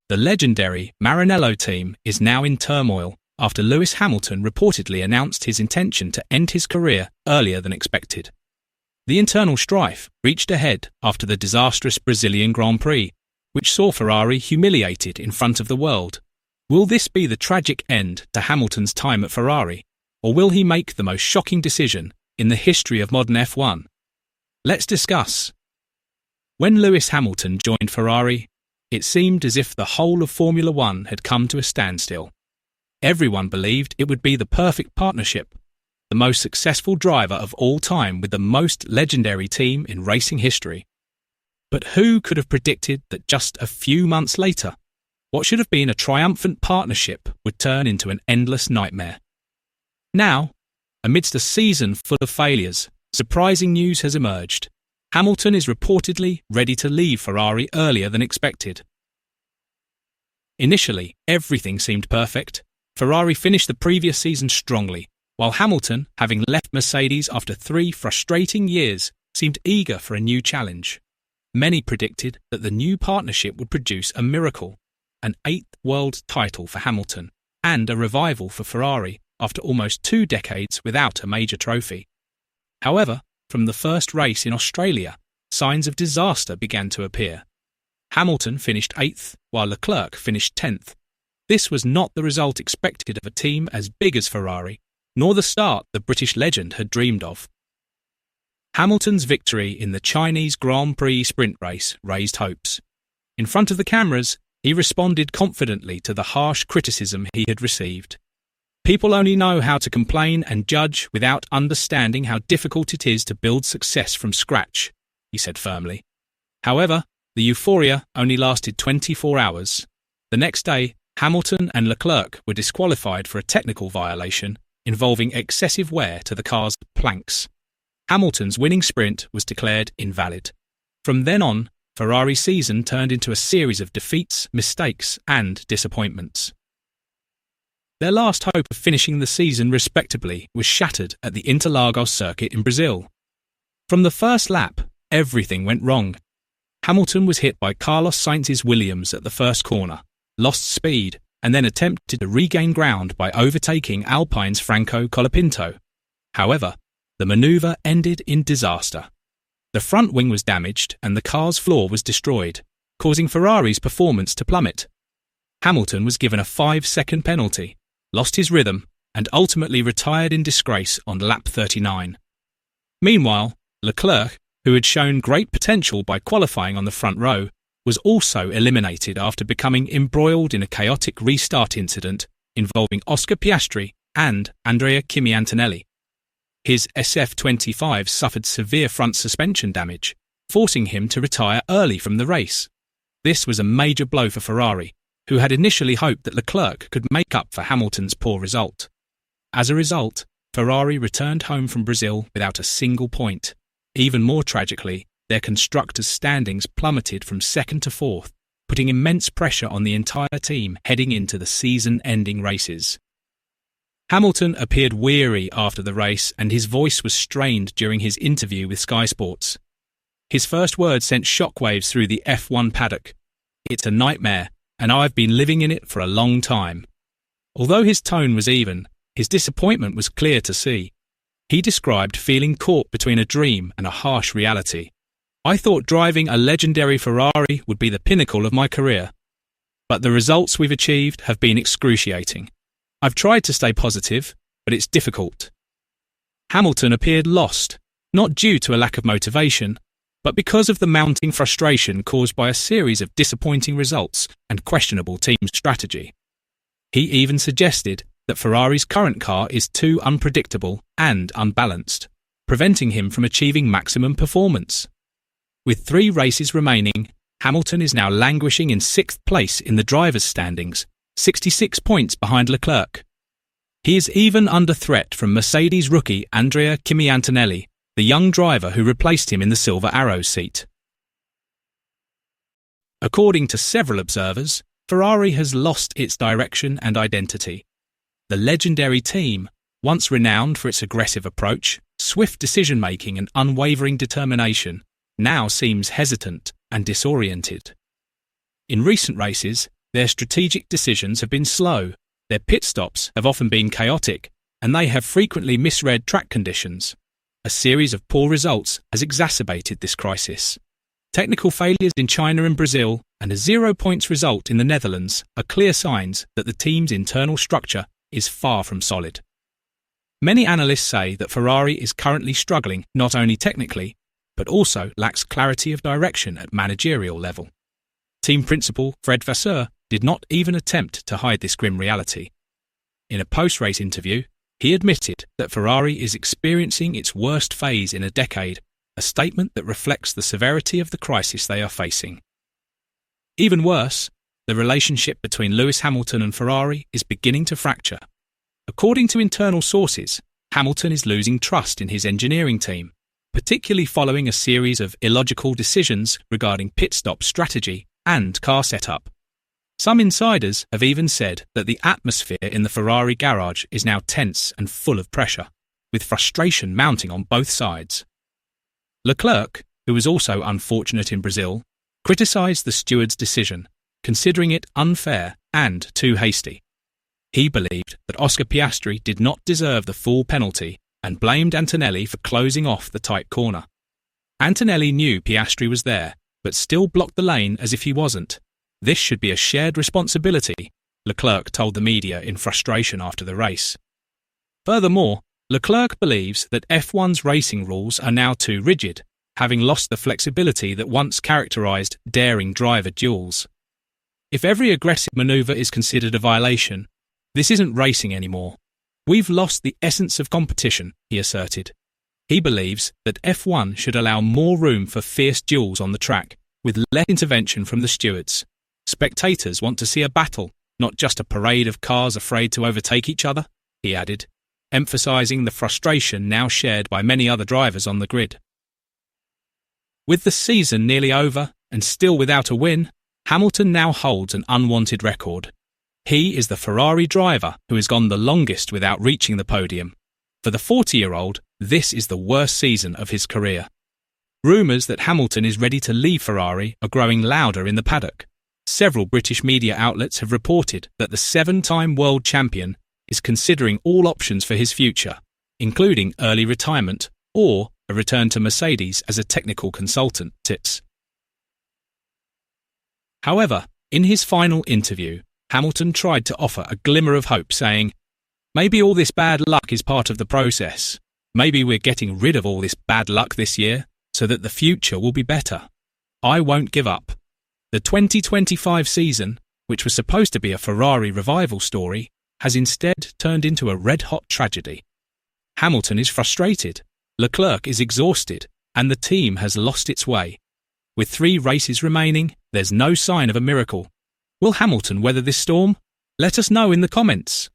The legendary Maranello team is now in turmoil after Lewis Hamilton reportedly announced his intention to end his career earlier than expected. The internal strife reached a head after the disastrous Brazilian Grand Prix, which saw Ferrari humiliated in front of the world. Will this be the tragic end to Hamilton's time at Ferrari, or will he make the most shocking decision in the history of modern F1? Let's discuss. When Lewis Hamilton joined Ferrari, it seemed as if the whole of Formula One had come to a standstill. Everyone believed it would be the perfect partnership, the most successful driver of all time with the most legendary team in racing history. But who could have predicted that just a few months later, what should have been a triumphant partnership would turn into an endless nightmare? Now, amidst a season full of failures, surprising news has emerged. Hamilton is reportedly ready to leave Ferrari earlier than expected. Initially, everything seemed perfect. Ferrari finished the previous season strongly, while Hamilton, having left Mercedes after 3 frustrating years, seemed eager for a new challenge. Many predicted that the new partnership would produce a miracle, an 8th world title for Hamilton, and a revival for Ferrari after almost 2 decades without a major trophy. However, from the first race in Australia, signs of disaster began to appear. Hamilton finished 8th, while Leclerc finished 10th. This was not the result expected of a team as big as Ferrari, nor the start the British legend had dreamed of. Hamilton's victory in the Chinese Grand Prix sprint race raised hopes. In front of the cameras, he responded confidently to the harsh criticism he had received. People only know how to complain and judge without understanding how difficult it is to build success from scratch, he said firmly. However, the euphoria only lasted 24 hours. The next day, Hamilton and Leclerc were disqualified for a technical violation involving excessive wear to the car's planks. Hamilton's winning sprint was declared invalid. From then on, Ferrari's season turned into a series of defeats, mistakes, and disappointments. Their last hope of finishing the season respectably was shattered at the Interlagos circuit in Brazil. From the first lap, everything went wrong. Hamilton was hit by Carlos Sainz's Williams at the first corner, lost speed, and then attempted to regain ground by overtaking Alpine's Franco Colapinto. However, the manoeuvre ended in disaster. The front wing was damaged and the car's floor was destroyed, causing Ferrari's performance to plummet. Hamilton was given a 5-second penalty, lost his rhythm, and ultimately retired in disgrace on lap 39. Meanwhile, Leclerc, who had shown great potential by qualifying on the front row, was also eliminated after becoming embroiled in a chaotic restart incident involving Oscar Piastri and Andrea Antonelli. His SF25 suffered severe front suspension damage, forcing him to retire early from the race. This was a major blow for Ferrari, who had initially hoped that Leclerc could make up for Hamilton's poor result. As a result, Ferrari returned home from Brazil without a single point. Even more tragically, their constructors' standings plummeted from 2nd to 4th, putting immense pressure on the entire team heading into the season-ending races. Hamilton appeared weary after the race and his voice was strained during his interview with Sky Sports. His first words sent shockwaves through the F1 paddock. "It's a nightmare, and I've been living in it for a long time." Although his tone was even, his disappointment was clear to see. He described feeling caught between a dream and a harsh reality. "I thought driving a legendary Ferrari would be the pinnacle of my career. But the results we've achieved have been excruciating. I've tried to stay positive, but it's difficult." Hamilton appeared lost, not due to a lack of motivation, but because of the mounting frustration caused by a series of disappointing results and questionable team strategy. He even suggested that Ferrari's current car is too unpredictable and unbalanced, preventing him from achieving maximum performance. With 3 races remaining, Hamilton is now languishing in 6th place in the drivers' standings, 66 points behind Leclerc. He is even under threat from Mercedes rookie Andrea Antonelli, the young driver who replaced him in the Silver Arrow seat. According to several observers, Ferrari has lost its direction and identity. The legendary team, once renowned for its aggressive approach, swift decision-making and unwavering determination, now seems hesitant and disoriented. In recent races, Their strategic decisions have been slow, their pit stops have often been chaotic, and they have frequently misread track conditions. A series of poor results has exacerbated this crisis. Technical failures in China and Brazil and a 0 points result in the Netherlands are clear signs that the team's internal structure is far from solid. Many analysts say that Ferrari is currently struggling not only technically, but also lacks clarity of direction at managerial level. Team principal Fred Vasseur did not even attempt to hide this grim reality. In a post-race interview, he admitted that Ferrari is experiencing its worst phase in a decade, a statement that reflects the severity of the crisis they are facing. Even worse, the relationship between Lewis Hamilton and Ferrari is beginning to fracture. According to internal sources, Hamilton is losing trust in his engineering team, particularly following a series of illogical decisions regarding pit stop strategy and car setup. Some insiders have even said that the atmosphere in the Ferrari garage is now tense and full of pressure, with frustration mounting on both sides. Leclerc, who was also unfortunate in Brazil, criticised the steward's decision, considering it unfair and too hasty. He believed that Oscar Piastri did not deserve the full penalty and blamed Antonelli for closing off the tight corner. Antonelli knew Piastri was there, but still blocked the lane as if he wasn't. This should be a shared responsibility, Leclerc told the media in frustration after the race. Furthermore, Leclerc believes that F1's racing rules are now too rigid, having lost the flexibility that once characterised daring driver duels. If every aggressive manoeuvre is considered a violation, this isn't racing anymore. We've lost the essence of competition, he asserted. He believes that F1 should allow more room for fierce duels on the track, with less intervention from the stewards. Spectators want to see a battle, not just a parade of cars afraid to overtake each other, he added, emphasising the frustration now shared by many other drivers on the grid. With the season nearly over and still without a win, Hamilton now holds an unwanted record. He is the Ferrari driver who has gone the longest without reaching the podium. For the 40-year-old, this is the worst season of his career. Rumours that Hamilton is ready to leave Ferrari are growing louder in the paddock. Several British media outlets have reported that the 7-time world champion is considering all options for his future, including early retirement or a return to Mercedes as a technical consultant. However, in his final interview, Hamilton tried to offer a glimmer of hope, saying, "Maybe all this bad luck is part of the process. Maybe we're getting rid of all this bad luck this year so that the future will be better. I won't give up." The 2025 season, which was supposed to be a Ferrari revival story, has instead turned into a red-hot tragedy. Hamilton is frustrated, Leclerc is exhausted, and the team has lost its way. With 3 races remaining, there's no sign of a miracle. Will Hamilton weather this storm? Let us know in the comments.